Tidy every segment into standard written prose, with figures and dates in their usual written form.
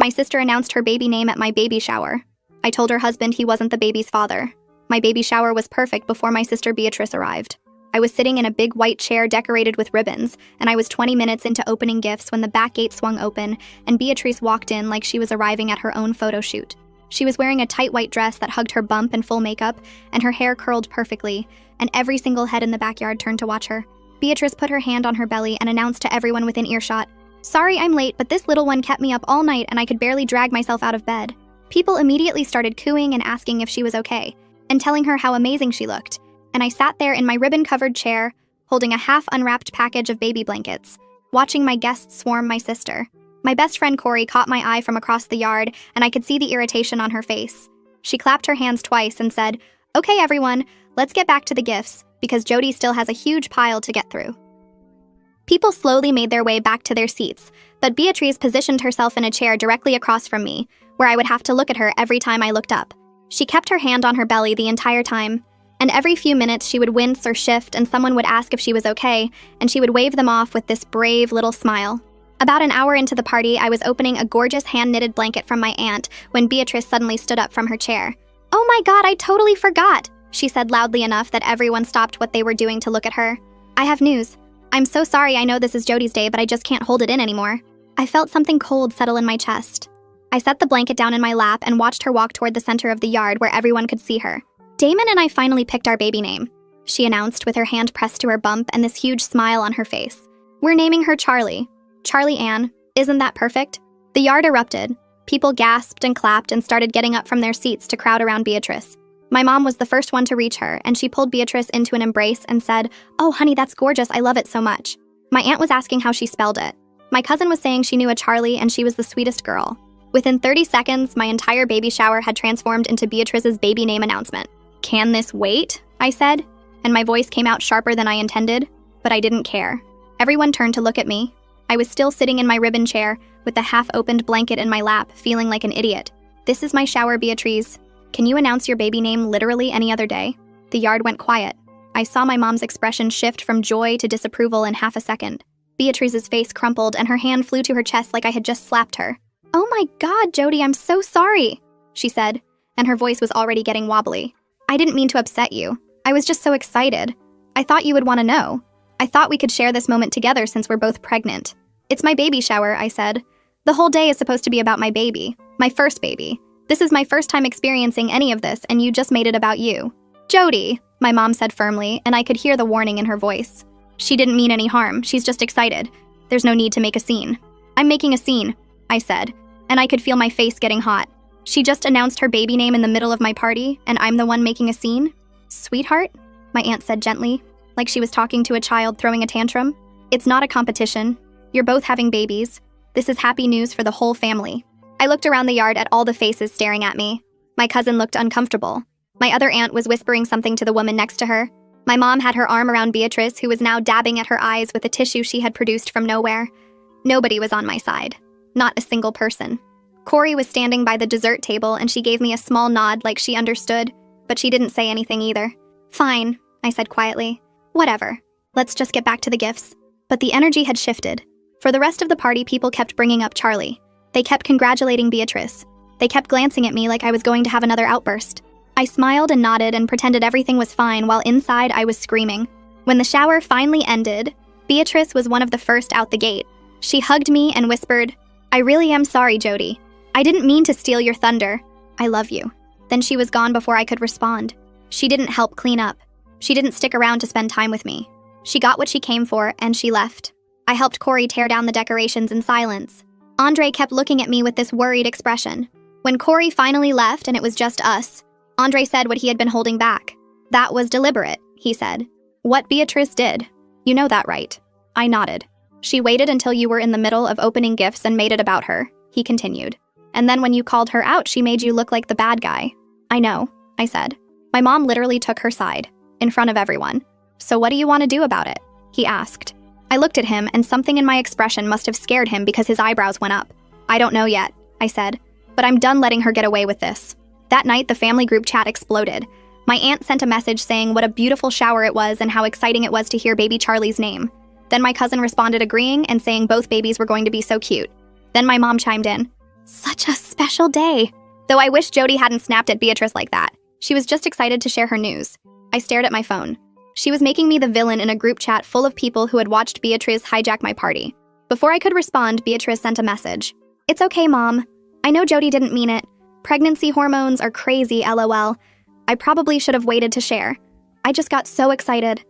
My sister announced her baby name at my baby shower. I told her husband he wasn't the baby's father. My baby shower was perfect before my sister Beatrice arrived. I was sitting in a big white chair decorated with ribbons, and I was 20 minutes into opening gifts when the back gate swung open and Beatrice walked in like she was arriving at her own photo shoot. She was wearing a tight white dress that hugged her bump and full makeup, and her hair curled perfectly, and every single head in the backyard turned to watch her. Beatrice put her hand on her belly and announced to everyone within earshot, "Sorry I'm late, but this little one kept me up all night and I could barely drag myself out of bed." People immediately started cooing and asking if she was okay, and telling her how amazing she looked. And I sat there in my ribbon-covered chair, holding a half-unwrapped package of baby blankets, watching my guests swarm my sister. My best friend Corey caught my eye from across the yard, and I could see the irritation on her face. She clapped her hands twice and said, "Okay, everyone, let's get back to the gifts, because Jody still has a huge pile to get through." People slowly made their way back to their seats, but Beatrice positioned herself in a chair directly across from me, where I would have to look at her every time I looked up. She kept her hand on her belly the entire time, and every few minutes she would wince or shift and someone would ask if she was okay, and she would wave them off with this brave little smile. About an hour into the party, I was opening a gorgeous hand-knitted blanket from my aunt when Beatrice suddenly stood up from her chair. "Oh my God, I totally forgot," she said loudly enough that everyone stopped what they were doing to look at her. "I have news. I'm so sorry, I know this is Jody's day, but I just can't hold it in anymore." I felt something cold settle in my chest. I set the blanket down in my lap and watched her walk toward the center of the yard where everyone could see her. "Damon and I finally picked our baby name," she announced with her hand pressed to her bump and this huge smile on her face. "We're naming her Charlie. Charlie Ann. Isn't that perfect?" The yard erupted. People gasped and clapped and started getting up from their seats to crowd around Beatrice. My mom was the first one to reach her, and she pulled Beatrice into an embrace and said, "Oh, honey, that's gorgeous. I love it so much." My aunt was asking how she spelled it. My cousin was saying she knew a Charlie and she was the sweetest girl. Within 30 seconds, my entire baby shower had transformed into Beatrice's baby name announcement. "Can this wait?" I said, and my voice came out sharper than I intended, but I didn't care. Everyone turned to look at me. I was still sitting in my ribbon chair with the half-opened blanket in my lap, feeling like an idiot. "This is my shower, Beatrice. Can you announce your baby name literally any other day?" The yard went quiet. I saw my mom's expression shift from joy to disapproval in half a second. Beatrice's face crumpled and her hand flew to her chest like I had just slapped her. "Oh my God, Jody, I'm so sorry," she said, and her voice was already getting wobbly. "I didn't mean to upset you. I was just so excited. I thought you would want to know. I thought we could share this moment together since we're both pregnant." "It's my baby shower," I said. "The whole day is supposed to be about my baby. My first baby. This is my first time experiencing any of this, and you just made it about you." "Jody," my mom said firmly, and I could hear the warning in her voice. "She didn't mean any harm. She's just excited. There's no need to make a scene." "I'm making a scene," I said, and I could feel my face getting hot. She just announced her baby name in the middle of my party, and I'm the one making a scene? "Sweetheart," my aunt said gently, like she was talking to a child throwing a tantrum. "It's not a competition. You're both having babies. This is happy news for the whole family." I looked around the yard at all the faces staring at me. My cousin looked uncomfortable. My other aunt was whispering something to the woman next to her. My mom had her arm around Beatrice, who was now dabbing at her eyes with a tissue she had produced from nowhere. Nobody was on my side. Not a single person. Corey was standing by the dessert table and she gave me a small nod like she understood, but she didn't say anything either. "Fine," I said quietly. "Whatever. Let's just get back to the gifts." But the energy had shifted. For the rest of the party, people kept bringing up Charlie. They kept congratulating Beatrice. They kept glancing at me like I was going to have another outburst. I smiled and nodded and pretended everything was fine while inside I was screaming. When the shower finally ended, Beatrice was one of the first out the gate. She hugged me and whispered, "I really am sorry, Jody. I didn't mean to steal your thunder. I love you." Then she was gone before I could respond. She didn't help clean up. She didn't stick around to spend time with me. She got what she came for and she left. I helped Corey tear down the decorations in silence. Andre kept looking at me with this worried expression. When Corey finally left and it was just us, Andre said what he had been holding back. "That was deliberate," he said. "What Beatrice did. You know that, right?" I nodded. "She waited until you were in the middle of opening gifts and made it about her," he continued. "And then when you called her out, she made you look like the bad guy." "I know," I said. My mom literally took her side, in front of everyone. "So what do you want to do about it?" he asked. I looked at him, and something in my expression must have scared him because his eyebrows went up. "I don't know yet," I said, "but I'm done letting her get away with this." That night, the family group chat exploded. My aunt sent a message saying what a beautiful shower it was and how exciting it was to hear baby Charlie's name. Then my cousin responded agreeing and saying both babies were going to be so cute. Then my mom chimed in, Such a special day. Though I wish Jody hadn't snapped at Beatrice like that. She was just excited to share her news. I stared at my phone. She was making me the villain in a group chat full of people who had watched Beatrice hijack my party. Before I could respond, Beatrice sent a message. "It's okay, Mom. I know Jody didn't mean it. Pregnancy hormones are crazy, LOL. I probably should have waited to share. I just got so excited.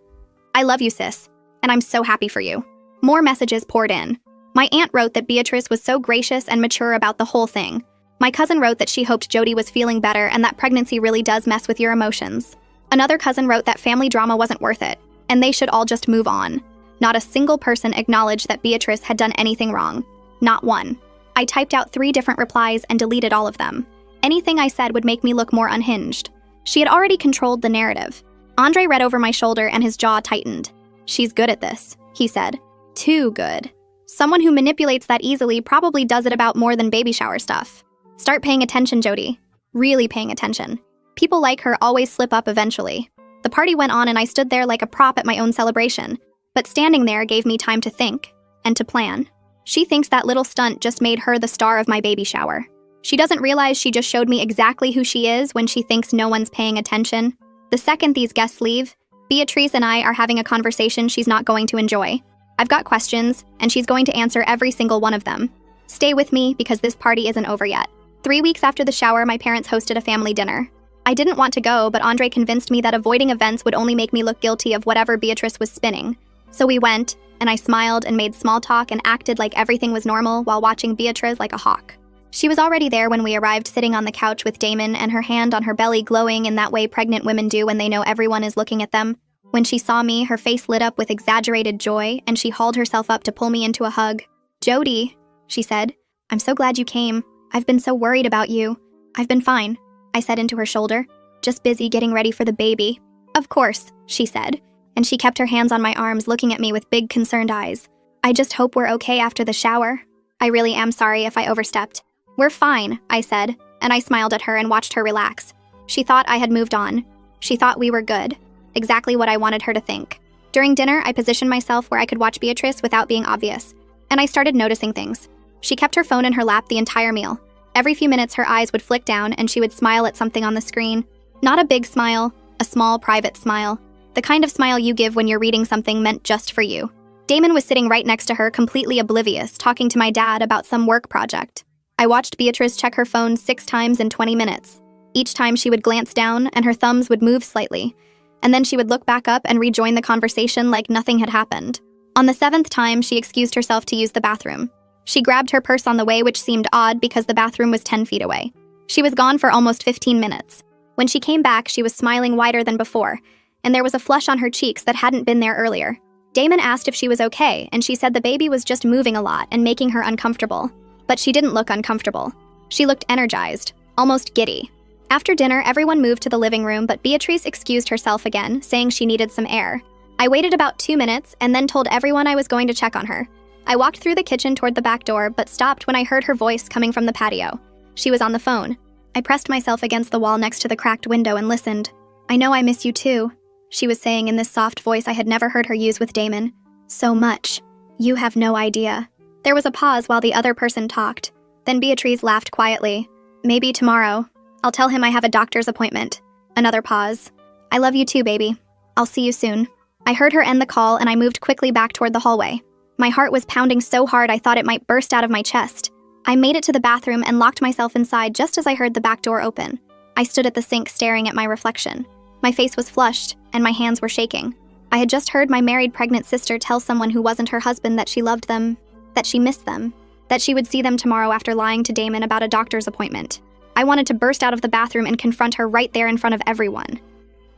I love you, sis, and I'm so happy for you." More messages poured in. My aunt wrote that Beatrice was so gracious and mature about the whole thing. My cousin wrote that she hoped Jody was feeling better and that pregnancy really does mess with your emotions. Another cousin wrote that family drama wasn't worth it, and they should all just move on. Not a single person acknowledged that Beatrice had done anything wrong. Not one. I typed out 3 different replies and deleted all of them. Anything I said would make me look more unhinged. She had already controlled the narrative. Andre read over my shoulder and his jaw tightened. "She's good at this," he said. "Too good. Someone who manipulates that easily probably does it about more than baby shower stuff. Start paying attention, Jody. Really paying attention. People like her always slip up eventually." The party went on and I stood there like a prop at my own celebration. But standing there gave me time to think and to plan. She thinks that little stunt just made her the star of my baby shower. She doesn't realize she just showed me exactly who she is when she thinks no one's paying attention. The second these guests leave, Beatrice and I are having a conversation she's not going to enjoy. I've got questions, and she's going to answer every single one of them. Stay with me because this party isn't over yet. 3 weeks after the shower, my parents hosted a family dinner. I didn't want to go, but Andre convinced me that avoiding events would only make me look guilty of whatever Beatrice was spinning. So we went, and I smiled and made small talk and acted like everything was normal while watching Beatrice like a hawk. She was already there when we arrived, sitting on the couch with Damon and her hand on her belly, glowing in that way pregnant women do when they know everyone is looking at them. When she saw me, her face lit up with exaggerated joy, and she hauled herself up to pull me into a hug. "Jody," she said, "I'm so glad you came. I've been so worried about you." "I've been fine," I said into her shoulder, "just busy getting ready for the baby." "Of course," she said, and she kept her hands on my arms, looking at me with big, concerned eyes. "I just hope we're okay after the shower. I really am sorry if I overstepped." "We're fine," I said, and I smiled at her and watched her relax. She thought I had moved on. She thought we were good. Exactly what I wanted her to think. During dinner, I positioned myself where I could watch Beatrice without being obvious, and I started noticing things. She kept her phone in her lap the entire meal. Every few minutes, her eyes would flick down and she would smile at something on the screen. Not a big smile, a small, private smile. The kind of smile you give when you're reading something meant just for you. Damon was sitting right next to her, completely oblivious, talking to my dad about some work project. I watched Beatrice check her phone 6 times in 20 minutes. Each time she would glance down and her thumbs would move slightly, and then she would look back up and rejoin the conversation like nothing had happened. On the 7th time, she excused herself to use the bathroom. She grabbed her purse on the way, which seemed odd because the bathroom was 10 feet away. She was gone for almost 15 minutes. When she came back, she was smiling wider than before, and there was a flush on her cheeks that hadn't been there earlier. Damon asked if she was okay, and she said the baby was just moving a lot and making her uncomfortable. But she didn't look uncomfortable. She looked energized, almost giddy. After dinner, everyone moved to the living room, but Beatrice excused herself again, saying she needed some air. I waited about 2 minutes and then told everyone I was going to check on her. I walked through the kitchen toward the back door, but stopped when I heard her voice coming from the patio. She was on the phone. I pressed myself against the wall next to the cracked window and listened. "I know I miss you too," she was saying in this soft voice I had never heard her use with Damon. "So much. You have no idea." There was a pause while the other person talked. Then Beatrice laughed quietly. "Maybe tomorrow. I'll tell him I have a doctor's appointment." Another pause. "I love you too, baby. I'll see you soon." I heard her end the call and I moved quickly back toward the hallway. My heart was pounding so hard I thought it might burst out of my chest. I made it to the bathroom and locked myself inside just as I heard the back door open. I stood at the sink staring at my reflection. My face was flushed and my hands were shaking. I had just heard my married pregnant sister tell someone who wasn't her husband that she loved them, that she missed them, that she would see them tomorrow after lying to Damon about a doctor's appointment. I wanted to burst out of the bathroom and confront her right there in front of everyone.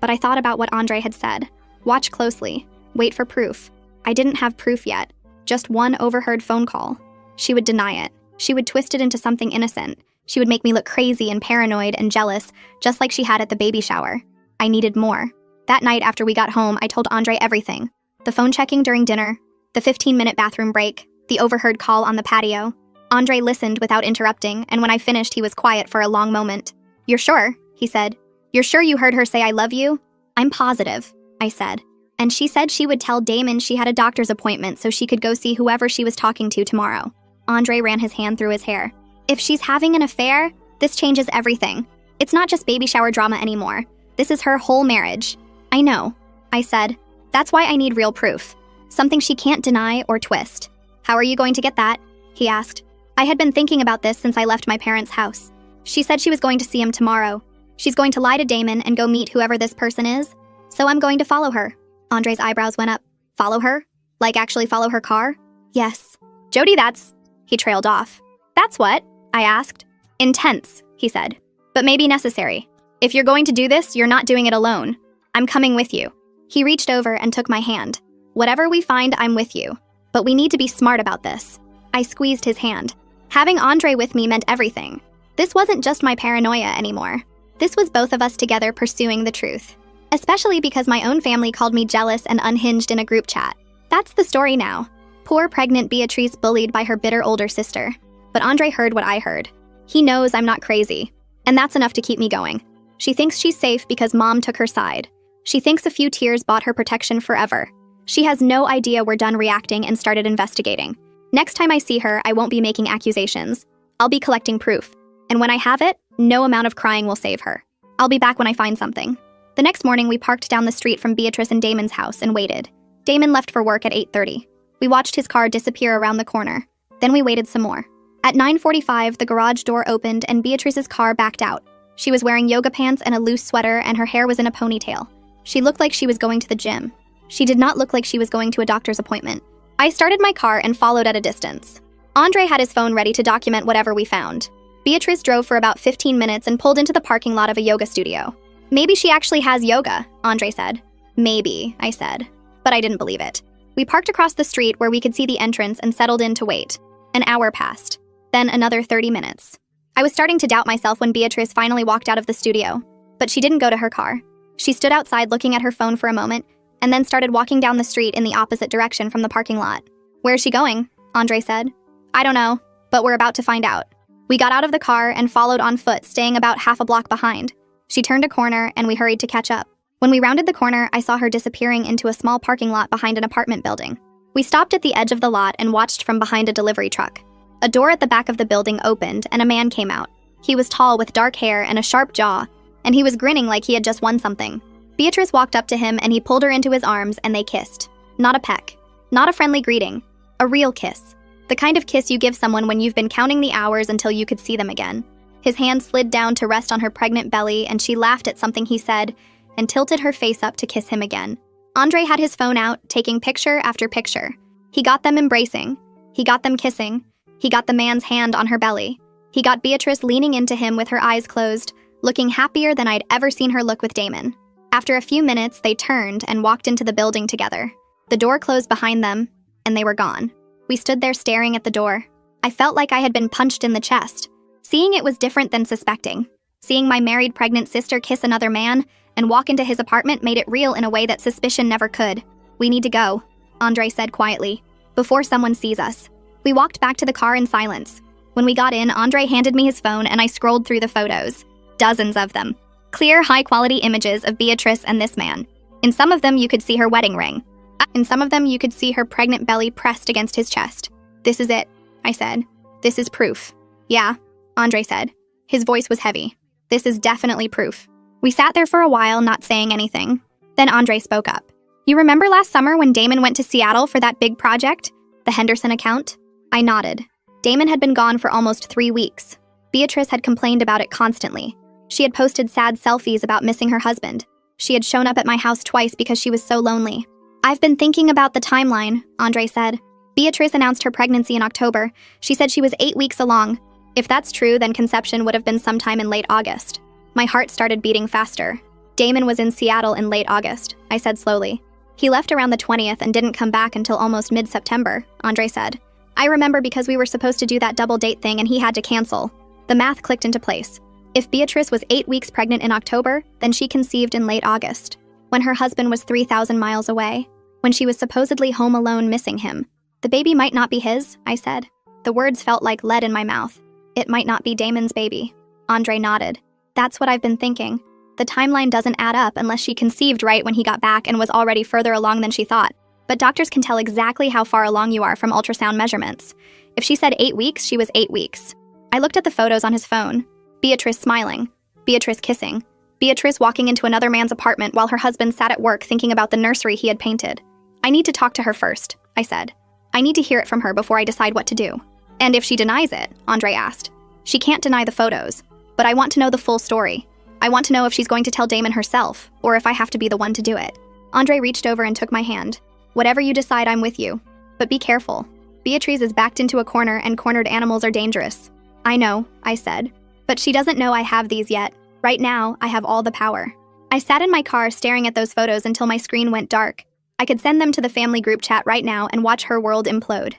But I thought about what Andre had said. Watch closely. Wait for proof. I didn't have proof yet. Just one overheard phone call. She would deny it. She would twist it into something innocent. She would make me look crazy and paranoid and jealous, just like she had at the baby shower. I needed more. That night after we got home, I told Andre everything. The phone checking during dinner, the 15-minute bathroom break, the overheard call on the patio. Andre listened without interrupting, and when I finished, he was quiet for a long moment. "You're sure?" he said. "You're sure you heard her say I love you?" "I'm positive," I said. "And she said she would tell Damon she had a doctor's appointment so she could go see whoever she was talking to tomorrow." Andre ran his hand through his hair. If she's having an affair, this changes everything. It's not just baby shower drama anymore. This is her whole marriage. I know, I said. That's why I need real proof. Something she can't deny or twist. How are you going to get that? He asked. I had been thinking about this since I left my parents' house. She said she was going to see him tomorrow. She's going to lie to Damon and go meet whoever this person is. So I'm going to follow her. Andre's eyebrows went up. Follow her? Like actually follow her car? Yes. Jody, He trailed off. That's what? I asked. Intense, he said. But maybe necessary. If you're going to do this, you're not doing it alone. I'm coming with you. He reached over and took my hand. Whatever we find, I'm with you. But we need to be smart about this. I squeezed his hand. Having Andre with me meant everything. This wasn't just my paranoia anymore. This was both of us together pursuing the truth. Especially because my own family called me jealous and unhinged in a group chat. That's the story now. Poor pregnant Beatrice bullied by her bitter older sister. But Andre heard what I heard. He knows I'm not crazy. And that's enough to keep me going. She thinks she's safe because Mom took her side. She thinks a few tears bought her protection forever. She has no idea we're done reacting and started investigating. Next time I see her, I won't be making accusations. I'll be collecting proof. And when I have it, no amount of crying will save her. I'll be back when I find something. The next morning, we parked down the street from Beatrice and Damon's house and waited. Damon left for work at 8:30. We watched his car disappear around the corner. Then we waited some more. At 9:45, the garage door opened and Beatrice's car backed out. She was wearing yoga pants and a loose sweater, and her hair was in a ponytail. She looked like she was going to the gym. She did not look like she was going to a doctor's appointment. I started my car and followed at a distance. Andre had his phone ready to document whatever we found. Beatrice drove for about 15 minutes and pulled into the parking lot of a yoga studio. Maybe she actually has yoga, Andre said. Maybe, I said. But I didn't believe it. We parked across the street where we could see the entrance and settled in to wait. An hour passed. Then another 30 minutes. I was starting to doubt myself when Beatrice finally walked out of the studio. But she didn't go to her car. She stood outside looking at her phone for a moment, and then started walking down the street in the opposite direction from the parking lot. Where is she going? Andre said. I don't know, but we're about to find out. We got out of the car and followed on foot, staying about half a block behind. She turned a corner and we hurried to catch up. When we rounded the corner, I saw her disappearing into a small parking lot behind an apartment building. We stopped at the edge of the lot and watched from behind a delivery truck. A door at the back of the building opened and a man came out. He was tall with dark hair and a sharp jaw, and he was grinning like he had just won something. Beatrice walked up to him and he pulled her into his arms and they kissed. Not a peck. Not a friendly greeting. A real kiss. The kind of kiss you give someone when you've been counting the hours until you could see them again. His hand slid down to rest on her pregnant belly and she laughed at something he said and tilted her face up to kiss him again. Andre had his phone out, taking picture after picture. He got them embracing. He got them kissing. He got the man's hand on her belly. He got Beatrice leaning into him with her eyes closed, looking happier than I'd ever seen her look with Damon. After a few minutes, they turned and walked into the building together. The door closed behind them, and they were gone. We stood there staring at the door. I felt like I had been punched in the chest. Seeing it was different than suspecting. Seeing my married pregnant sister kiss another man and walk into his apartment made it real in a way that suspicion never could. We need to go, Andre said quietly, before someone sees us. We walked back to the car in silence. When we got in, Andre handed me his phone and I scrolled through the photos. Dozens of them. Clear, high-quality images of Beatrice and this man. In some of them, you could see her wedding ring. In some of them, you could see her pregnant belly pressed against his chest. This is it, I said. This is proof. Yeah, Andre said. His voice was heavy. This is definitely proof. We sat there for a while, not saying anything. Then Andre spoke up. You remember last summer when Damon went to Seattle for that big project? The Henderson account? I nodded. Damon had been gone for almost 3 weeks. Beatrice had complained about it constantly. She had posted sad selfies about missing her husband. She had shown up at my house twice because she was so lonely. I've been thinking about the timeline, Andre said. Beatrice announced her pregnancy in October. She said she was 8 weeks along. If that's true, then conception would have been sometime in late August. My heart started beating faster. Damon was in Seattle in late August, I said slowly. He left around the 20th and didn't come back until almost mid-September, Andre said. I remember because we were supposed to do that double date thing and he had to cancel. The math clicked into place. If Beatrice was 8 weeks pregnant in October, then she conceived in late August, when her husband was 3,000 miles away, when she was supposedly home alone missing him. The baby might not be his, I said. The words felt like lead in my mouth. It might not be Damon's baby. Andre nodded. That's what I've been thinking. The timeline doesn't add up unless she conceived right when he got back and was already further along than she thought. But doctors can tell exactly how far along you are from ultrasound measurements. If she said 8 weeks, she was 8 weeks. I looked at the photos on his phone. Beatrice smiling. Beatrice kissing. Beatrice walking into another man's apartment while her husband sat at work thinking about the nursery he had painted. I need to talk to her first, I said. I need to hear it from her before I decide what to do. And if she denies it, Andre asked. She can't deny the photos, but I want to know the full story. I want to know if she's going to tell Damon herself, or if I have to be the one to do it. Andre reached over and took my hand. Whatever you decide, I'm with you. But be careful. Beatrice is backed into a corner and cornered animals are dangerous. I know, I said. But she doesn't know I have these yet. Right now, I have all the power. I sat in my car staring at those photos until my screen went dark. I could send them to the family group chat right now and watch her world implode.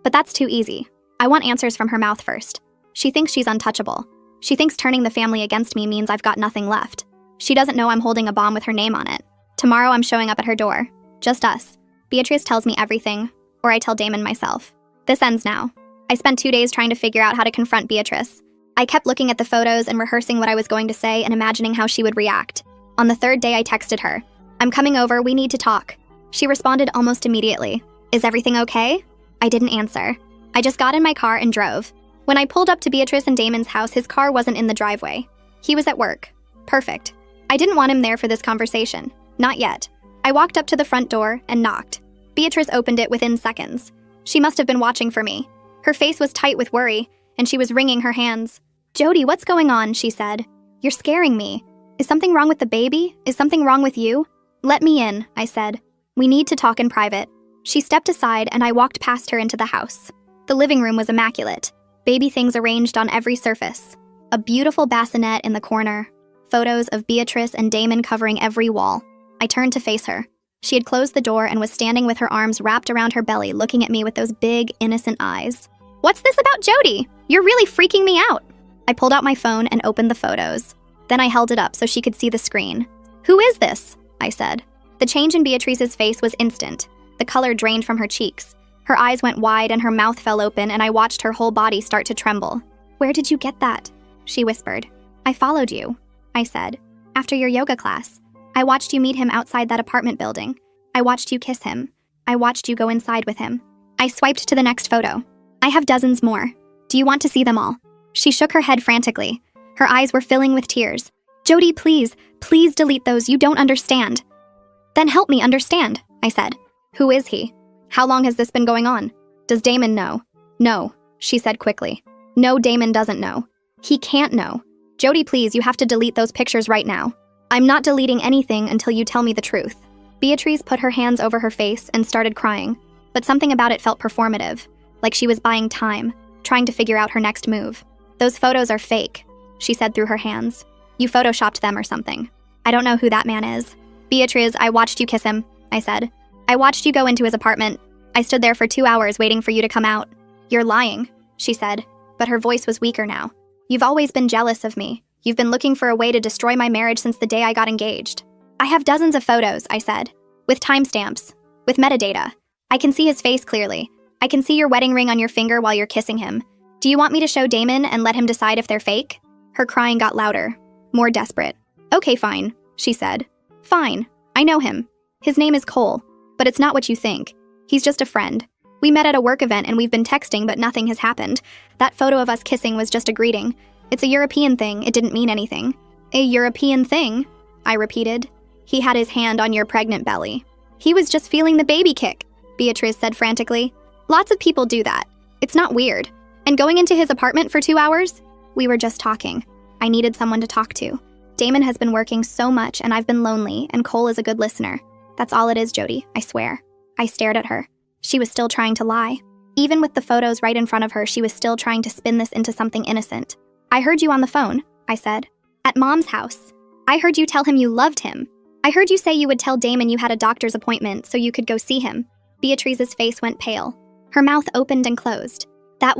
But that's too easy. I want answers from her mouth first. She thinks she's untouchable. She thinks turning the family against me means I've got nothing left. She doesn't know I'm holding a bomb with her name on it. Tomorrow I'm showing up at her door. Just us. Beatrice tells me everything, or I tell Damon myself. This ends now. I spent 2 days trying to figure out how to confront Beatrice. I kept looking at the photos and rehearsing what I was going to say and imagining how she would react. On the third day I texted her. I'm coming over, we need to talk. She responded almost immediately. Is everything okay? I didn't answer. I just got in my car and drove. When I pulled up to Beatrice and Damon's house, his car wasn't in the driveway. He was at work. Perfect. I didn't want him there for this conversation. Not yet. I walked up to the front door and knocked. Beatrice opened it within seconds. She must have been watching for me. Her face was tight with worry, and she was wringing her hands. Jody, what's going on? She said. You're scaring me. Is something wrong with the baby? Is something wrong with you? Let me in, I said. We need to talk in private. She stepped aside and I walked past her into the house. The living room was immaculate. Baby things arranged on every surface. A beautiful bassinet in the corner. Photos of Beatrice and Damon covering every wall. I turned to face her. She had closed the door and was standing with her arms wrapped around her belly, looking at me with those big, innocent eyes. What's this about Jody? You're really freaking me out. I pulled out my phone and opened the photos. Then I held it up so she could see the screen. Who is this? I said. The change in Beatrice's face was instant. The color drained from her cheeks. Her eyes went wide and her mouth fell open, and I watched her whole body start to tremble. Where did you get that? She whispered. I followed you, I said. After your yoga class. I watched you meet him outside that apartment building. I watched you kiss him. I watched you go inside with him. I swiped to the next photo. I have dozens more. Do you want to see them all? She shook her head frantically. Her eyes were filling with tears. Jody, please delete those. You don't understand. Then help me understand, I said. Who is he? How long has this been going on? Does Damon know? No, she said quickly. No, Damon doesn't know. He can't know. Jody, please, you have to delete those pictures right now. I'm not deleting anything until you tell me the truth. Beatrice put her hands over her face and started crying, but something about it felt performative, like she was buying time, trying to figure out her next move. Those photos are fake, she said through her hands. You photoshopped them or something. I don't know who that man is. Beatrice, I watched you kiss him, I said. I watched you go into his apartment. I stood there for 2 hours waiting for you to come out. You're lying, she said, but her voice was weaker now. You've always been jealous of me. You've been looking for a way to destroy my marriage since the day I got engaged. I have dozens of photos, I said, with timestamps, with metadata. I can see his face clearly. I can see your wedding ring on your finger while you're kissing him. Do you want me to show Damon and let him decide if they're fake? Her crying got louder, more desperate. Okay, fine, she said. Fine, I know him. His name is Cole, but it's not what you think. He's just a friend. We met at a work event and we've been texting, but nothing has happened. That photo of us kissing was just a greeting. It's a European thing, it didn't mean anything. A European thing? I repeated. He had his hand on your pregnant belly. He was just feeling the baby kick, Beatrice said frantically. Lots of people do that. It's not weird. And going into his apartment for 2 hours? We were just talking. I needed someone to talk to. Damon has been working so much and I've been lonely, and Cole is a good listener. That's all it is, Jody, I swear. I stared at her. She was still trying to lie. Even with the photos right in front of her, she was still trying to spin this into something innocent. I heard you on the phone, I said. At Mom's house. I heard you tell him you loved him. I heard you say you would tell Damon you had a doctor's appointment so you could go see him. Beatrice's face went pale. Her mouth opened and closed. I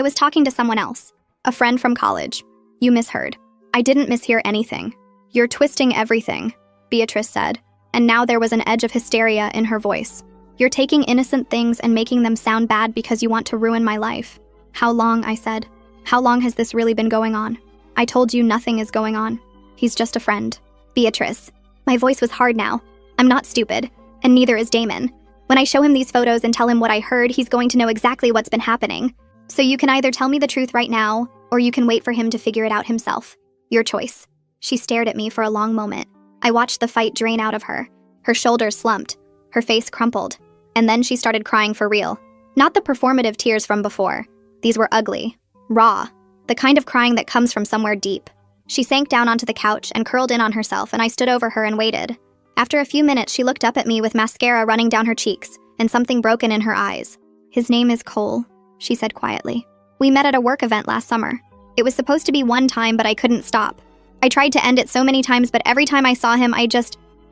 was talking to someone else. A friend from college. You misheard. I didn't mishear anything. You're twisting everything, Beatrice said, and now there was an edge of hysteria in her voice. You're taking innocent things and making them sound bad because you want to ruin my life. How long, I said. How long has this really been going on? I told you nothing is going on. He's just a friend. Beatrice. My voice was hard now. I'm not stupid, and neither is Damon. When I show him these photos and tell him what I heard, he's going to know exactly what's been happening. So you can either tell me the truth right now, or you can wait for him to figure it out himself. Your choice. She stared at me for a long moment. I watched the fight drain out of her. Her shoulders slumped. Her face crumpled. And then she started crying for real. Not the performative tears from before. These were ugly. Raw. The kind of crying that comes from somewhere deep. She sank down onto the couch and curled in on herself, and I stood over her and waited. After a few minutes, she looked up at me with mascara running down her cheeks and something broken in her eyes. His name is Cole, she said quietly. We met at a work event last summer. It was supposed to be one time, but I couldn't stop. I tried to end it so many times, but every time I saw him, I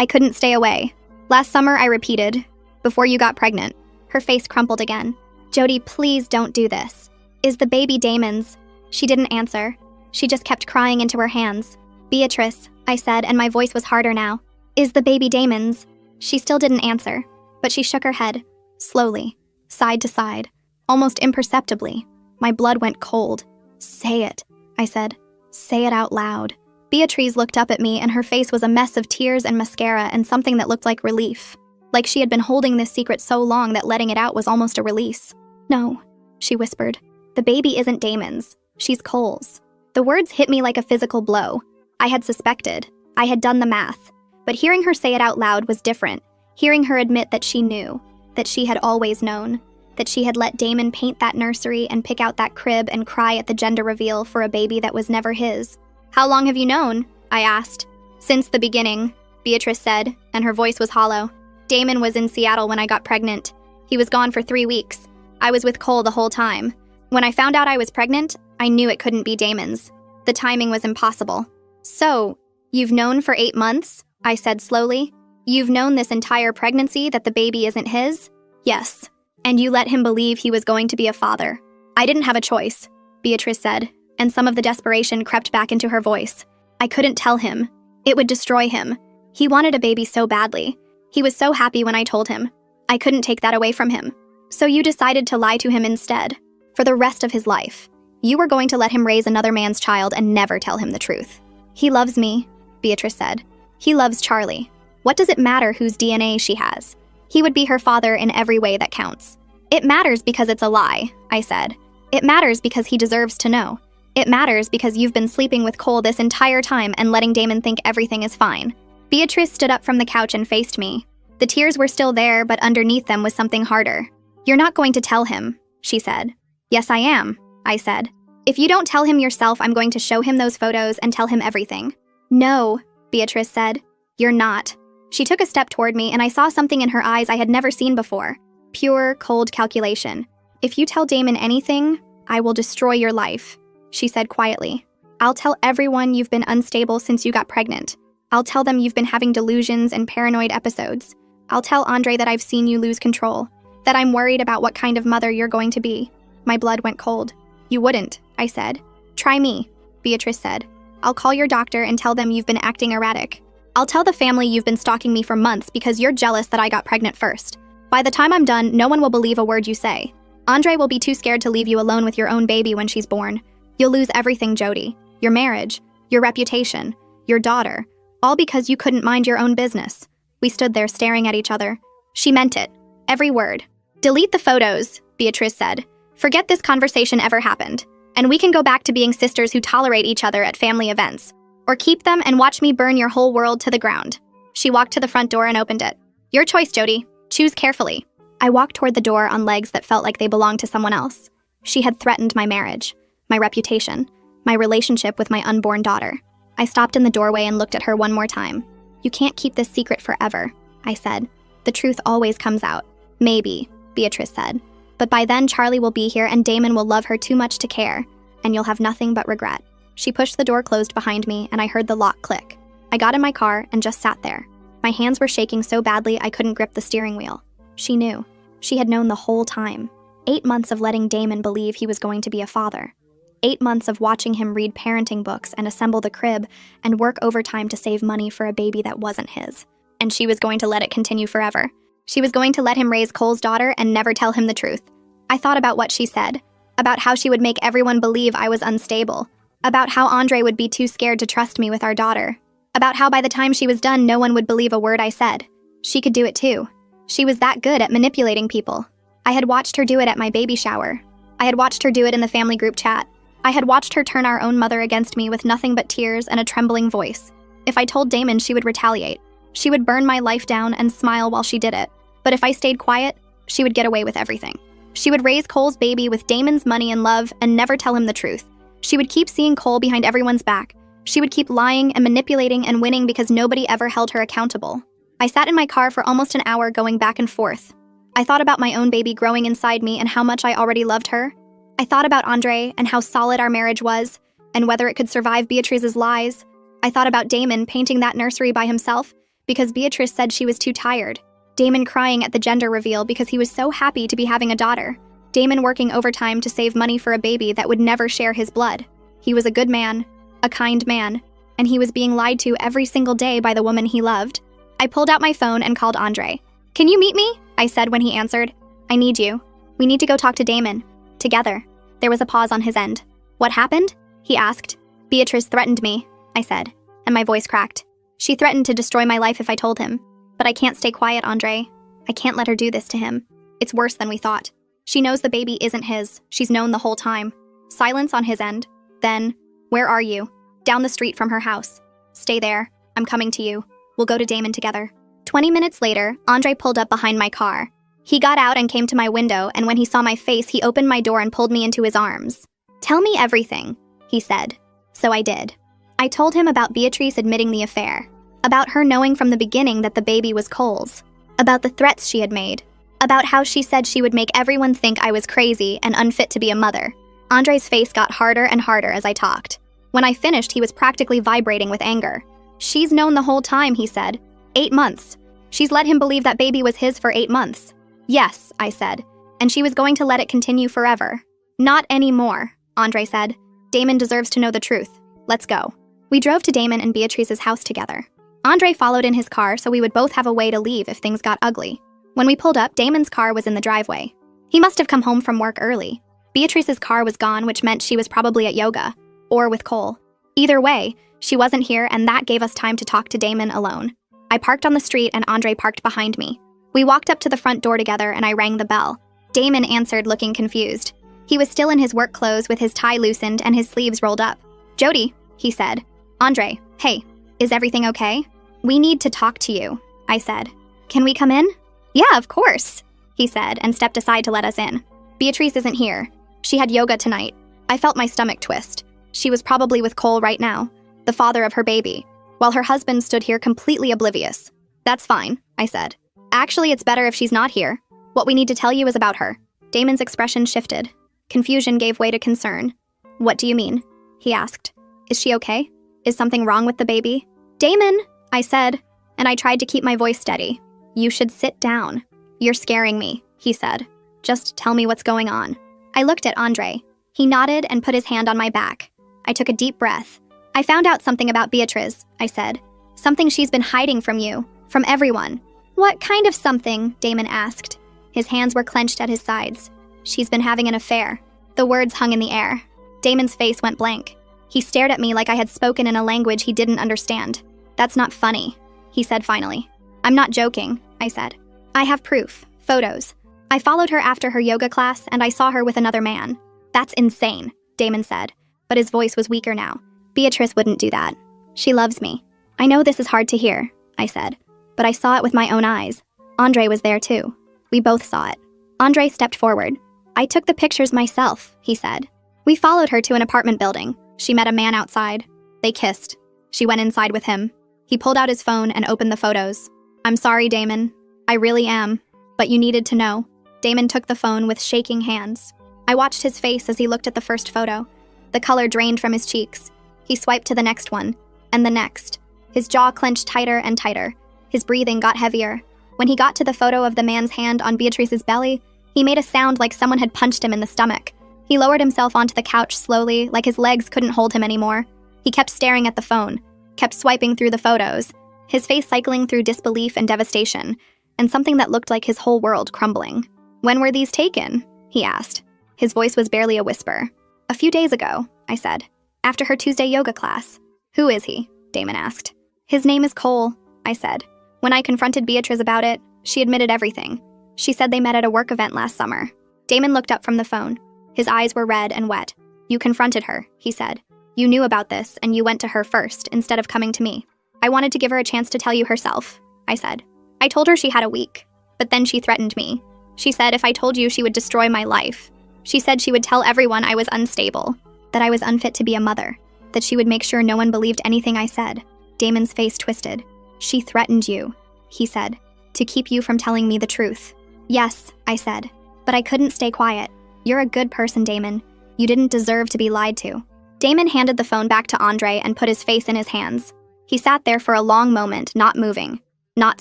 couldn't stay away. Last summer, I repeated, before you got pregnant. Her face crumpled again. Jody, please don't do this. Is the baby Damon's? She didn't answer. She just kept crying into her hands. Beatrice, I said, and my voice was harder now. Is the baby Damon's? She still didn't answer, but she shook her head, slowly, side to side, almost imperceptibly. My blood went cold. Say it, I said. Say it out loud. Beatrice looked up at me, and her face was a mess of tears and mascara and something that looked like relief. Like she had been holding this secret so long that letting it out was almost a release. No, she whispered. The baby isn't Damon's. She's Cole's. The words hit me like a physical blow. I had suspected. I had done the math. But hearing her say it out loud was different. Hearing her admit that she knew, that she had always known, that she had let Damon paint that nursery and pick out that crib and cry at the gender reveal for a baby that was never his. How long have you known? I asked. Since the beginning, Beatrice said, and her voice was hollow. Damon was in Seattle when I got pregnant. He was gone for 3 weeks. I was with Cole the whole time. When I found out I was pregnant, I knew it couldn't be Damon's. The timing was impossible. So, you've known for 8 months? I said slowly. You've known this entire pregnancy that the baby isn't his? Yes. And you let him believe he was going to be a father. I didn't have a choice, Beatrice said, and some of the desperation crept back into her voice. I couldn't tell him. It would destroy him. He wanted a baby so badly. He was so happy when I told him. I couldn't take that away from him. So you decided to lie to him instead. For the rest of his life. You were going to let him raise another man's child and never tell him the truth. He loves me, Beatrice said. He loves Charlie. What does it matter whose DNA she has? He would be her father in every way that counts. It matters because it's a lie, I said. It matters because he deserves to know. It matters because you've been sleeping with Cole this entire time and letting Damon think everything is fine. Beatrice stood up from the couch and faced me. The tears were still there, but underneath them was something harder. You're not going to tell him, she said. Yes, I am, I said. If you don't tell him yourself, I'm going to show him those photos and tell him everything. No, Beatrice said. You're not. She took a step toward me, and I saw something in her eyes I had never seen before. Pure, cold calculation. If you tell Damon anything, I will destroy your life, she said quietly. I'll tell everyone you've been unstable since you got pregnant. I'll tell them you've been having delusions and paranoid episodes. I'll tell Andre that I've seen you lose control, that I'm worried about what kind of mother you're going to be. My blood went cold. You wouldn't, I said. Try me, Beatrice said. I'll call your doctor and tell them you've been acting erratic. I'll tell the family you've been stalking me for months because you're jealous that I got pregnant first. By the time I'm done, no one will believe a word you say. Andre will be too scared to leave you alone with your own baby when she's born. You'll lose everything, Jody. Your marriage, your reputation, your daughter, all because you couldn't mind your own business. We stood there staring at each other. She meant it. Every word. Delete the photos, Beatrice said. Forget this conversation ever happened, and we can go back to being sisters who tolerate each other at family events. Or keep them and watch me burn your whole world to the ground. She walked to the front door and opened it. Your choice, Jody. Choose carefully. I walked toward the door on legs that felt like they belonged to someone else. She had threatened my marriage, my reputation, my relationship with my unborn daughter. I stopped in the doorway and looked at her one more time. You can't keep this secret forever, I said. The truth always comes out. Maybe, Beatrice said. But by then, Charlie will be here and Damon will love her too much to care, and you'll have nothing but regret. She pushed the door closed behind me, and I heard the lock click. I got in my car and just sat there. My hands were shaking so badly I couldn't grip the steering wheel. She knew. She had known the whole time. 8 months of letting Damon believe he was going to be a father. 8 months of watching him read parenting books and assemble the crib and work overtime to save money for a baby that wasn't his. And she was going to let it continue forever. She was going to let him raise Cole's daughter and never tell him the truth. I thought about what she said, about how she would make everyone believe I was unstable, about how Andre would be too scared to trust me with our daughter, about how by the time she was done, no one would believe a word I said. She could do it too. She was that good at manipulating people. I had watched her do it at my baby shower. I had watched her do it in the family group chat. I had watched her turn our own mother against me with nothing but tears and a trembling voice. If I told Damon, she would retaliate. She would burn my life down and smile while she did it. But if I stayed quiet, she would get away with everything. She would raise Cole's baby with Damon's money and love and never tell him the truth. She would keep seeing Cole behind everyone's back. She would keep lying and manipulating and winning because nobody ever held her accountable. I sat in my car for almost an hour going back and forth. I thought about my own baby growing inside me and how much I already loved her. I thought about Andre and how solid our marriage was, and whether it could survive Beatrice's lies. I thought about Damon painting that nursery by himself because Beatrice said she was too tired. Damon crying at the gender reveal because he was so happy to be having a daughter. Damon working overtime to save money for a baby that would never share his blood. He was a good man, a kind man, and he was being lied to every single day by the woman he loved. I pulled out my phone and called Andre. "Can you meet me?" I said when he answered. "I need you. We need to go talk to Damon. Together." There was a pause on his end. "What happened?" he asked. "Beatrice threatened me," I said, and my voice cracked. "She threatened to destroy my life if I told him. But I can't stay quiet, Andre. I can't let her do this to him. It's worse than we thought. She knows the baby isn't his. She's known the whole time." Silence on his end. Then, "Where are you?" "Down the street from her house." "Stay there. I'm coming to you. We'll go to Damon together." 20 minutes later, Andre pulled up behind my car. He got out and came to my window, and when he saw my face, he opened my door and pulled me into his arms. "Tell me everything," he said. So I did. I told him about Beatrice admitting the affair, about her knowing from the beginning that the baby was Cole's, about the threats she had made, about how she said she would make everyone think I was crazy and unfit to be a mother. Andre's face got harder and harder as I talked. When I finished, he was practically vibrating with anger. "She's known the whole time," he said. 8 months. She's let him believe that baby was his for 8 months. "Yes," I said, "and she was going to let it continue forever." "Not anymore," Andre said. "Damon deserves to know the truth. Let's go." We drove to Damon and Beatrice's house together. Andre followed in his car so we would both have a way to leave if things got ugly. When we pulled up, Damon's car was in the driveway. He must have come home from work early. Beatrice's car was gone, which meant she was probably at yoga, or with Cole. Either way, she wasn't here, and that gave us time to talk to Damon alone. I parked on the street and Andre parked behind me. We walked up to the front door together and I rang the bell. Damon answered, looking confused. He was still in his work clothes with his tie loosened and his sleeves rolled up. "Jody," he said. "Andre, hey, is everything okay?" "We need to talk to you," I said. "Can we come in?" "Yeah, of course," he said and stepped aside to let us in. "Beatrice isn't here. She had yoga tonight." I felt my stomach twist. She was probably with Cole right now, the father of her baby, while her husband stood here completely oblivious. "That's fine," I said. "Actually, it's better if she's not here. What we need to tell you is about her." Damon's expression shifted. Confusion gave way to concern. "What do you mean?" he asked. "Is she okay? Is something wrong with the baby?" "Damon," I said, and I tried to keep my voice steady. "You should sit down." "You're scaring me," he said. "Just tell me what's going on." I looked at Andre. He nodded and put his hand on my back. I took a deep breath. "I found out something about Beatrice," I said. "Something she's been hiding from you, from everyone." "What kind of something?" Damon asked. His hands were clenched at his sides. "She's been having an affair." The words hung in the air. Damon's face went blank. He stared at me like I had spoken in a language he didn't understand. "That's not funny," he said finally. "I'm not joking," I said. "I have proof, photos. I followed her after her yoga class and I saw her with another man." "That's insane," Damon said, but his voice was weaker now. "Beatrice wouldn't do that. She loves me." "I know this is hard to hear," I said, "but I saw it with my own eyes. Andre was there too. We both saw it." Andre stepped forward. "I took the pictures myself," he said. "We followed her to an apartment building. She met a man outside. They kissed. She went inside with him. He pulled out his phone and opened the photos." "I'm sorry, Damon. I really am. But you needed to know." Damon took the phone with shaking hands. I watched his face as he looked at the first photo. The color drained from his cheeks. He swiped to the next one, and the next. His jaw clenched tighter and tighter. His breathing got heavier. When he got to the photo of the man's hand on Beatrice's belly, he made a sound like someone had punched him in the stomach. He lowered himself onto the couch slowly, like his legs couldn't hold him anymore. He kept staring at the phone, kept swiping through the photos, his face cycling through disbelief and devastation, and something that looked like his whole world crumbling. "When were these taken?" he asked. His voice was barely a whisper. "A few days ago," I said. "After her Tuesday yoga class." "Who is he?" Damon asked. "His name is Cole," I said. When I confronted Beatrice about it, she admitted everything. She said they met at a work event last summer. Damon looked up from the phone. His eyes were red and wet. You confronted her, he said. You knew about this, and you went to her first, instead of coming to me. I wanted to give her a chance to tell you herself, I said. I told her she had a week, but then she threatened me. She said if I told you, she would destroy my life. She said she would tell everyone I was unstable, that I was unfit to be a mother, that she would make sure no one believed anything I said. Damon's face twisted. She threatened you, he said, to keep you from telling me the truth. Yes, I said, but I couldn't stay quiet. You're a good person, Damon. You didn't deserve to be lied to. Damon handed the phone back to Andre and put his face in his hands. He sat there for a long moment, not moving, not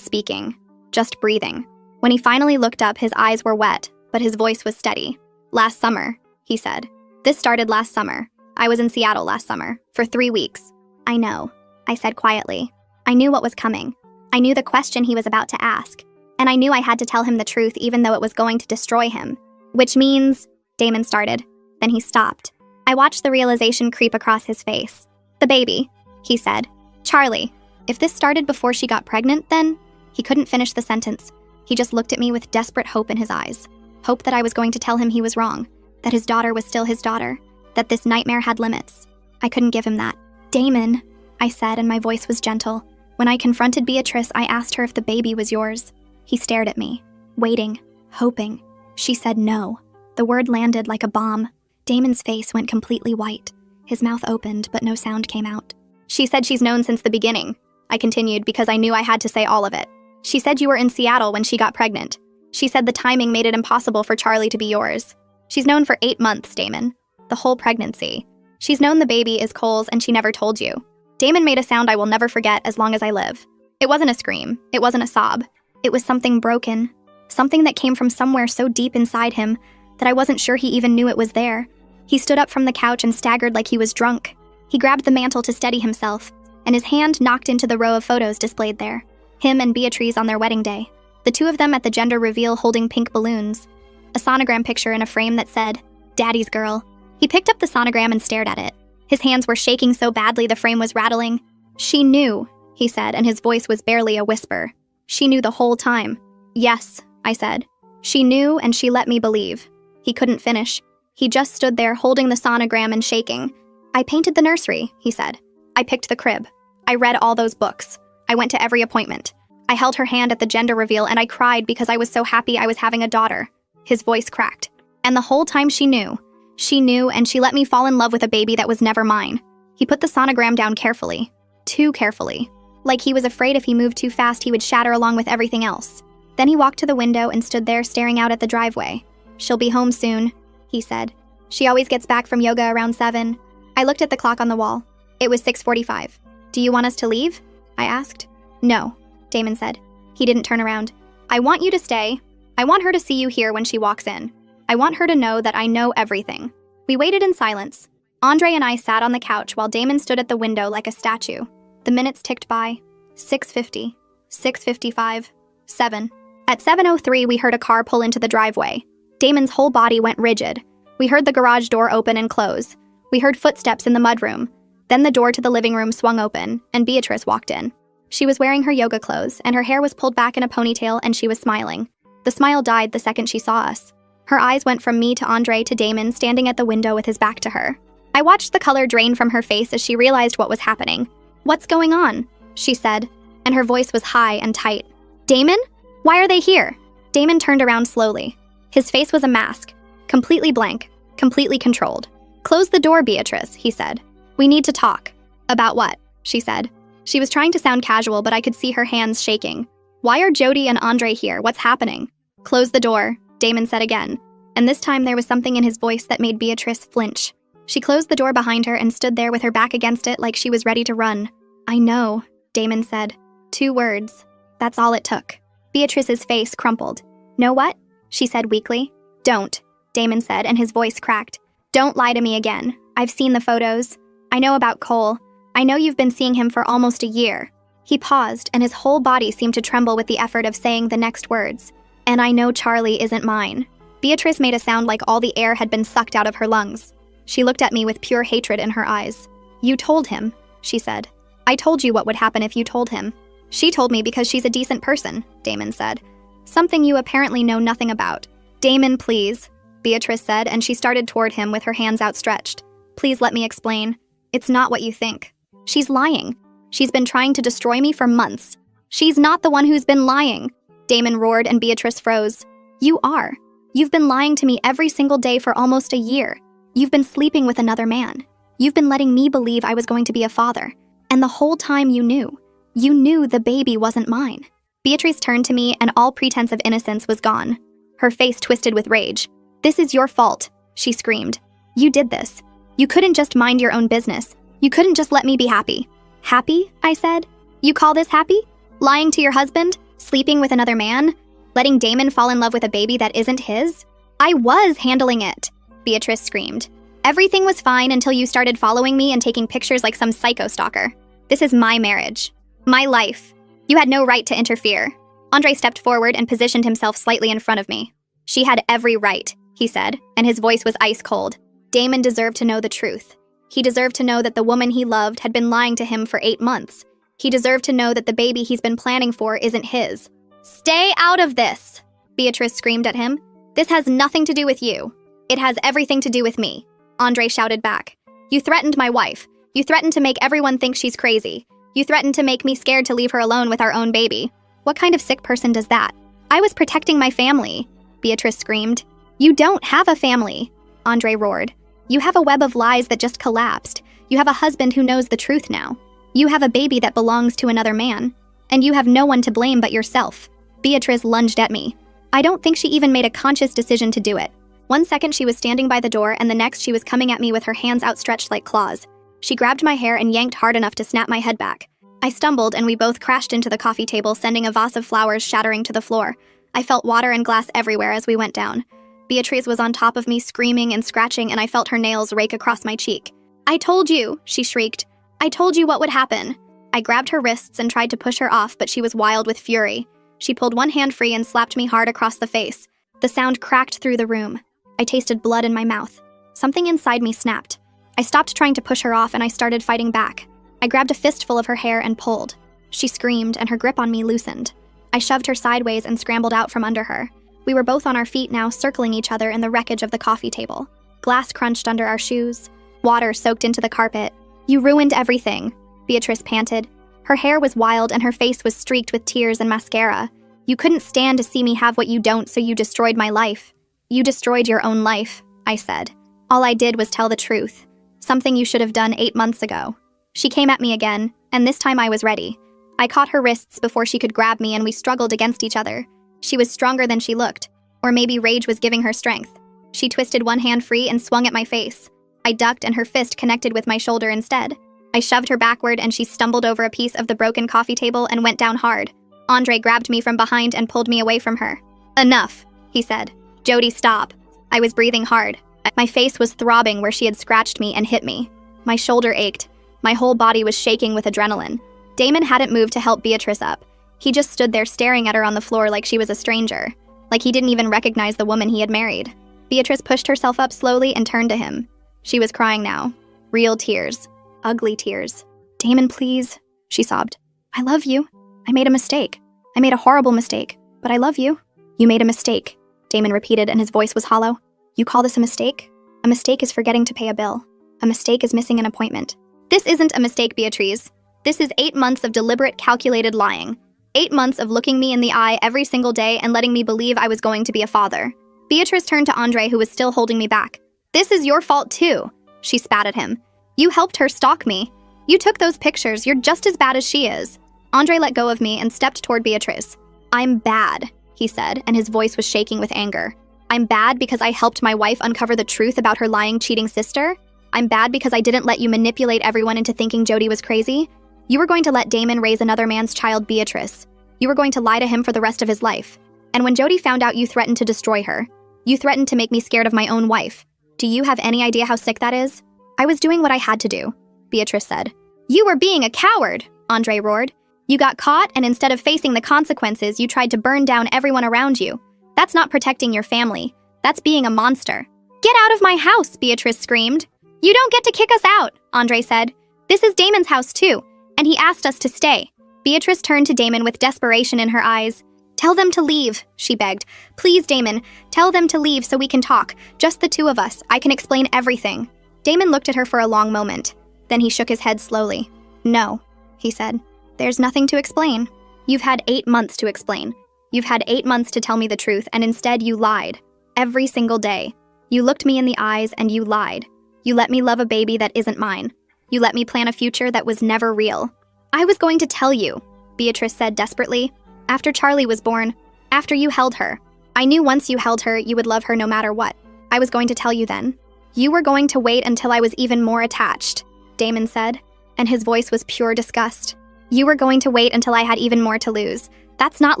speaking, just breathing. When he finally looked up, his eyes were wet, but his voice was steady. Last summer, he said. This started last summer. I was in Seattle last summer, for 3 weeks. I know, I said quietly. I knew what was coming. I knew the question he was about to ask, and I knew I had to tell him the truth even though it was going to destroy him. Which means, Damon started. Then he stopped. I watched the realization creep across his face. The baby, he said. Charlie, if this started before she got pregnant, then... He couldn't finish the sentence. He just looked at me with desperate hope in his eyes. Hope that I was going to tell him he was wrong, that his daughter was still his daughter, that this nightmare had limits. I couldn't give him that. Damon, I said, and my voice was gentle. When I confronted Beatrice, I asked her if the baby was yours. He stared at me, waiting, hoping. She said no. The word landed like a bomb. Damon's face went completely white. His mouth opened, but no sound came out. She said she's known since the beginning, I continued because I knew I had to say all of it. She said you were in Seattle when she got pregnant. She said the timing made it impossible for Charlie to be yours. She's known for 8 months, Damon. The whole pregnancy. She's known the baby is Cole's and she never told you. Damon made a sound I will never forget as long as I live. It wasn't a scream. It wasn't a sob. It was something broken. Something that came from somewhere so deep inside him that I wasn't sure he even knew it was there. He stood up from the couch and staggered like he was drunk. He grabbed the mantle to steady himself, and his hand knocked into the row of photos displayed there. Him and Beatrice on their wedding day. The two of them at the gender reveal holding pink balloons. A sonogram picture in a frame that said, Daddy's girl. He picked up the sonogram and stared at it. His hands were shaking so badly the frame was rattling. She knew, he said, and his voice was barely a whisper. She knew the whole time. Yes, I said. She knew and she let me believe. He couldn't finish. He just stood there holding the sonogram and shaking. I painted the nursery, he said. I picked the crib. I read all those books. I went to every appointment. I held her hand at the gender reveal and I cried because I was so happy I was having a daughter. His voice cracked. And the whole time she knew. She knew and she let me fall in love with a baby that was never mine. He put the sonogram down carefully. Too carefully. Like he was afraid if he moved too fast he would shatter along with everything else. Then he walked to the window and stood there staring out at the driveway. She'll be home soon, he said. She always gets back from yoga around 7. I looked at the clock on the wall. It was 6:45. Do you want us to leave? I asked. No, Damon said. He didn't turn around. I want you to stay. I want her to see you here when she walks in. I want her to know that I know everything. We waited in silence. Andre and I sat on the couch while Damon stood at the window like a statue. The minutes ticked by. 6:50, 6:55, 7. At 7:03, we heard a car pull into the driveway. Damon's whole body went rigid. We heard the garage door open and close. We heard footsteps in the mudroom. Then the door to the living room swung open, and Beatrice walked in. She was wearing her yoga clothes, and her hair was pulled back in a ponytail, and she was smiling. The smile died the second she saw us. Her eyes went from me to Andre to Damon standing at the window with his back to her. I watched the color drain from her face as she realized what was happening. What's going on? She said, and her voice was high and tight. Damon? Why are they here? Damon turned around slowly. His face was a mask, completely blank, completely controlled. Close the door, Beatrice, he said. We need to talk. About what? She said. She was trying to sound casual, but I could see her hands shaking. Why are Jody and Andre here? What's happening? Close the door, Damon said again, and this time there was something in his voice that made Beatrice flinch. She closed the door behind her and stood there with her back against it like she was ready to run. I know, Damon said. 2 words. That's all it took. Beatrice's face crumpled. Know what? She said weakly. Don't, Damon said, and his voice cracked. Don't lie to me again. I've seen the photos. I know about Cole. I know you've been seeing him for almost a year. He paused, and his whole body seemed to tremble with the effort of saying the next words. And I know Charlie isn't mine. Beatrice made a sound like all the air had been sucked out of her lungs. She looked at me with pure hatred in her eyes. You told him, she said. I told you what would happen if you told him. She told me because she's a decent person, Damon said. Something you apparently know nothing about. Damon, please. Beatrice said, and she started toward him with her hands outstretched. Please let me explain. It's not what you think. She's lying. She's been trying to destroy me for months. She's not the one who's been lying. Damon roared and Beatrice froze. You are. You've been lying to me every single day for almost a year. You've been sleeping with another man. You've been letting me believe I was going to be a father. And the whole time you knew. You knew the baby wasn't mine. Beatrice turned to me and all pretense of innocence was gone. Her face twisted with rage. This is your fault, she screamed. You did this. You couldn't just mind your own business. You couldn't just let me be happy. Happy? I said. You call this happy? Lying to your husband? Sleeping with another man? Letting Damon fall in love with a baby that isn't his? I was handling it, Beatrice screamed. Everything was fine until you started following me and taking pictures like some psycho stalker. This is my marriage. My life. You had no right to interfere. Andre stepped forward and positioned himself slightly in front of me. She had every right, he said, and his voice was ice cold. Damon deserved to know the truth. He deserved to know that the woman he loved had been lying to him for 8 months. He deserved to know that the baby he's been planning for isn't his. Stay out of this, Beatrice screamed at him. This has nothing to do with you. It has everything to do with me, Andre shouted back. You threatened my wife. You threatened to make everyone think she's crazy. You threatened to make me scared to leave her alone with our own baby. What kind of sick person does that? I was protecting my family, Beatrice screamed. You don't have a family, Andre roared. You have a web of lies that just collapsed. You have a husband who knows the truth now. You have a baby that belongs to another man. And you have no one to blame but yourself. Beatrice lunged at me. I don't think she even made a conscious decision to do it. 1 second she was standing by the door and the next she was coming at me with her hands outstretched like claws. She grabbed my hair and yanked hard enough to snap my head back. I stumbled and we both crashed into the coffee table, sending a vase of flowers shattering to the floor. I felt water and glass everywhere as we went down. Beatrice was on top of me screaming and scratching and I felt her nails rake across my cheek. I told you, she shrieked. I told you what would happen. I grabbed her wrists and tried to push her off, but she was wild with fury. She pulled one hand free and slapped me hard across the face. The sound cracked through the room. I tasted blood in my mouth. Something inside me snapped. I stopped trying to push her off and I started fighting back. I grabbed a fistful of her hair and pulled. She screamed and her grip on me loosened. I shoved her sideways and scrambled out from under her. We were both on our feet now, circling each other in the wreckage of the coffee table. Glass crunched under our shoes. Water soaked into the carpet. You ruined everything, Beatrice panted. Her hair was wild and her face was streaked with tears and mascara. You couldn't stand to see me have what you don't, so you destroyed my life. You destroyed your own life, I said. All I did was tell the truth. Something you should have done 8 months ago. She came at me again, and this time I was ready. I caught her wrists before she could grab me and we struggled against each other. She was stronger than she looked, or maybe rage was giving her strength. She twisted one hand free and swung at my face. I ducked and her fist connected with my shoulder instead. I shoved her backward and she stumbled over a piece of the broken coffee table and went down hard. Andre grabbed me from behind and pulled me away from her. Enough, he said. Jody, stop. I was breathing hard. My face was throbbing where she had scratched me and hit me. My shoulder ached. My whole body was shaking with adrenaline. Damon hadn't moved to help Beatrice up. He just stood there staring at her on the floor like she was a stranger, like he didn't even recognize the woman he had married. Beatrice pushed herself up slowly and turned to him. She was crying now. Real tears. Ugly tears. Damon, please, she sobbed. I love you. I made a mistake. I made a horrible mistake, but I love you. You made a mistake, Damon repeated, and his voice was hollow. You call this a mistake? A mistake is forgetting to pay a bill. A mistake is missing an appointment. This isn't a mistake, Beatrice. This is 8 months of deliberate, calculated lying. 8 months of looking me in the eye every single day and letting me believe I was going to be a father. Beatrice turned to Andre, who was still holding me back. This is your fault too, she spat at him. You helped her stalk me. You took those pictures. You're just as bad as she is. Andre let go of me and stepped toward Beatrice. I'm bad, he said, and his voice was shaking with anger. I'm bad because I helped my wife uncover the truth about her lying, cheating sister? I'm bad because I didn't let you manipulate everyone into thinking Jody was crazy? You were going to let Damon raise another man's child, Beatrice. You were going to lie to him for the rest of his life. And when Jody found out, you threatened to destroy her. You threatened to make me scared of my own wife. Do you have any idea how sick that is? I was doing what I had to do, Beatrice said. You were being a coward, Andre roared. You got caught, and instead of facing the consequences, you tried to burn down everyone around you. That's not protecting your family. That's being a monster. Get out of my house, Beatrice screamed. You don't get to kick us out, Andre said. This is Damon's house too, and he asked us to stay. Beatrice turned to Damon with desperation in her eyes. Tell them to leave, she begged. Please, Damon, tell them to leave so we can talk. Just the two of us. I can explain everything. Damon looked at her for a long moment. Then he shook his head slowly. No, he said. There's nothing to explain. You've had 8 months to explain. You've had 8 months to tell me the truth, and instead you lied. Every single day. You looked me in the eyes and you lied. You let me love a baby that isn't mine. You let me plan a future that was never real. I was going to tell you, Beatrice said desperately. After Charlie was born, after you held her. I knew once you held her, you would love her no matter what. I was going to tell you then. You were going to wait until I was even more attached, Damon said, and his voice was pure disgust. You were going to wait until I had even more to lose. That's not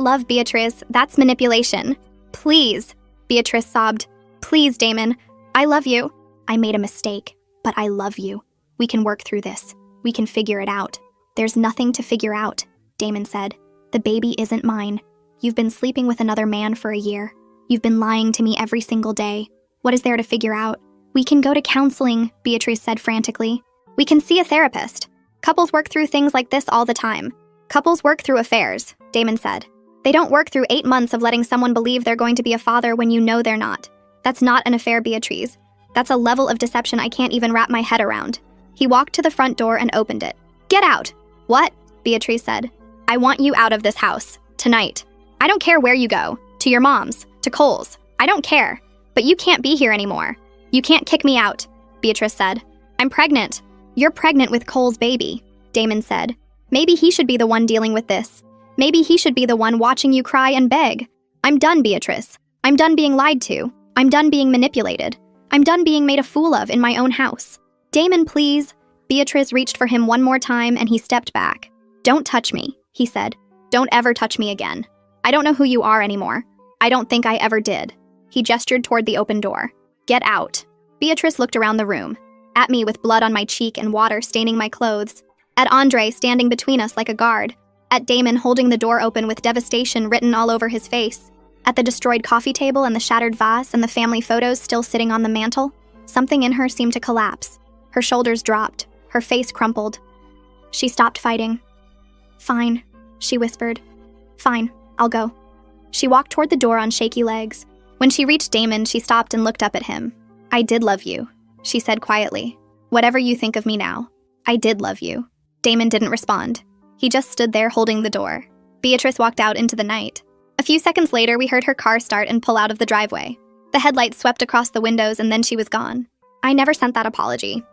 love, Beatrice. That's manipulation. Please, Beatrice sobbed. Please, Damon. I love you. I made a mistake, but I love you. We can work through this. We can figure it out. There's nothing to figure out, Damon said. The baby isn't mine. You've been sleeping with another man for a year. You've been lying to me every single day. What is there to figure out? We can go to counseling, Beatrice said frantically. We can see a therapist. Couples work through things like this all the time. Couples work through affairs, Damon said. They don't work through 8 months of letting someone believe they're going to be a father when you know they're not. That's not an affair, Beatrice. That's a level of deception I can't even wrap my head around. He walked to the front door and opened it. Get out! What? Beatrice said. I want you out of this house. Tonight. I don't care where you go. To your mom's. To Cole's. I don't care. But you can't be here anymore. You can't kick me out, Beatrice said. I'm pregnant. You're pregnant with Cole's baby, Damon said. Maybe he should be the one dealing with this. Maybe he should be the one watching you cry and beg. I'm done, Beatrice. I'm done being lied to. I'm done being manipulated. I'm done being made a fool of in my own house. Damon, please. Beatrice reached for him one more time and he stepped back. Don't touch me, he said. Don't ever touch me again. I don't know who you are anymore. I don't think I ever did. He gestured toward the open door. Get out. Beatrice looked around the room. At me with blood on my cheek and water staining my clothes. At Andre standing between us like a guard. At Damon holding the door open with devastation written all over his face. At the destroyed coffee table and the shattered vase and the family photos still sitting on the mantel. Something in her seemed to collapse. Her shoulders dropped. Her face crumpled. She stopped fighting. Fine, she whispered. Fine, I'll go. She walked toward the door on shaky legs. When she reached Damon, she stopped and looked up at him. I did love you, she said quietly. Whatever you think of me now, I did love you. Damon didn't respond. He just stood there holding the door. Beatrice walked out into the night. A few seconds later, we heard her car start and pull out of the driveway. The headlights swept across the windows and then she was gone. I never sent that apology,